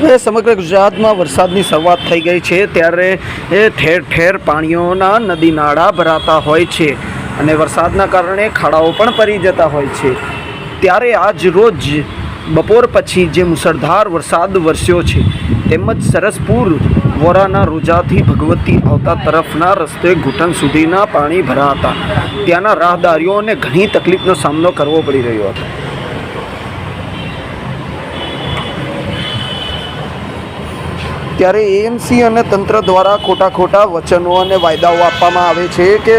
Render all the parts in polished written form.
હવે સમગ્ર ગુજરાતમાં વરસાદની શરૂઆત થઈ ગઈ છે ત્યારે ઠેર ઠેર પાણીઓના નદી નાળા ભરાતા હોય છે અને વરસાદના કારણે ખાડાઓ પણ પડી જતા હોય છે। ત્યારે આજ રોજ બપોર પછી જે મુસળધાર વરસાદ વરસ્યો છે તેમજ સરસપુર વોરાના રોજાથી ભગવતી આવતા તરફના રસ્તે ઘૂંટણ સુધીના પાણી ભરાતા ત્યાંના રાહદારીઓને ઘણી તકલીફનો સામનો કરવો પડી રહ્યો હતો। ત્યારે એએમસી અને તંત્ર દ્વારા ખોટા વચનો અને વાયદાઓ આપવામાં આવે છે કે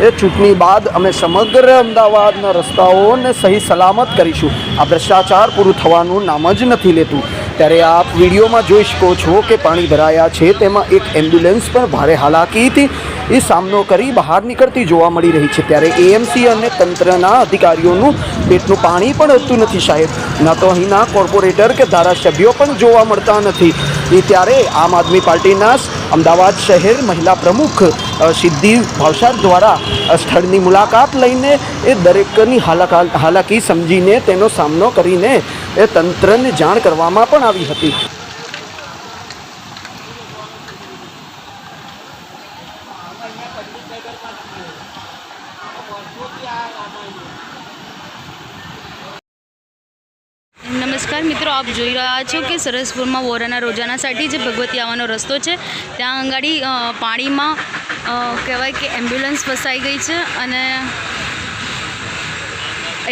એ ચૂંટણી બાદ અમે સમગ્ર અમદાવાદના રસ્તાઓને સહી સલામત કરીશું। આ ભ્રષ્ટાચાર પૂરું થવાનું નામ જ નથી લેતું। ત્યારે આપ વિડીયોમાં જોઈ શકો છો કે પાણી ભરાયા છે તેમાં એક એમ્બ્યુલન્સ પણ ભારે હાલાકીથી એ સામનો કરી બહાર નીકળતી જોવા મળી રહી છે। ત્યારે એએમસી અને તંત્રના અધિકારીઓનું પેટનું પાણી પણ હતું નથી સાહેબ, ના તો અહીંના કોર્પોરેટર કે ધારાસભ્યો પણ જોવા મળતા નથી। ત્યારે આમ આદમી પાર્ટીના અમદાવાદ શહેર મહિલા પ્રમુખ સિદ્ધિ ભાવસાર દ્વારા સ્થળની મુલાકાત લઈને એ દરેકની હાલાકી સમજીને તેનો સામનો કરીને એ તંત્રને જાણ કરવામાં પણ આવી હતી। नमस्कार मित्रों, आप જોઈ રહ્યા છો કે સરસપુરમાં વોરાના રોજાનાसाठी જે ભગવતી આવવાનો રસ્તો છે ત્યાં આગળ પાણીમાં કહેવાય કે એમ્બ્યુલન્સ ફસાઈ ગઈ છે અને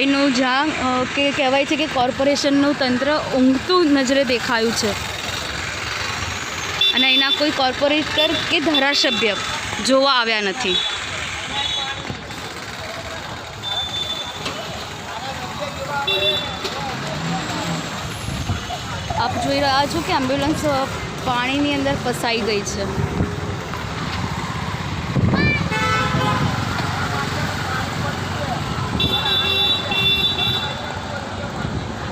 એનું જ્યાં કે કહેવાય છે કે કોર્પોરેશનનું તંત્ર ઊંઘતું નજરે દેખાયું છે અને એના કોઈ કોર્પોરેટર કે ધારાસભ્ય જોવા આવ્યા નથી। आप જોઈ રહ્યા છો કે એમ્બ્યુલન્સ પાણીની અંદર ફસાઈ ગઈ છે।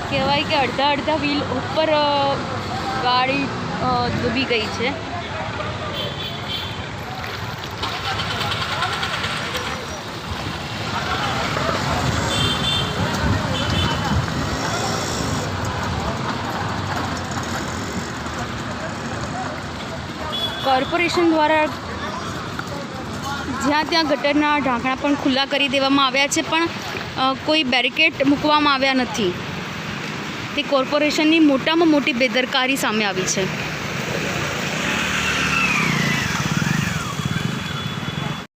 કહેવાય કે અડધા વ્હીલ ઉપર ગાડી ડૂબી ગઈ છે। કોર્પોરેશન દ્વારા જ્યાં ત્યાં ગટરના ઢાંકણા પણ ખુલ્લા કરી દેવામાં આવ્યા છે પણ કોઈ બેરિકેડ મૂકવામાં આવ્યા નથી। તે કોર્પોરેશનની મોટામાં મોટી બેદરકારી સામે આવી છે।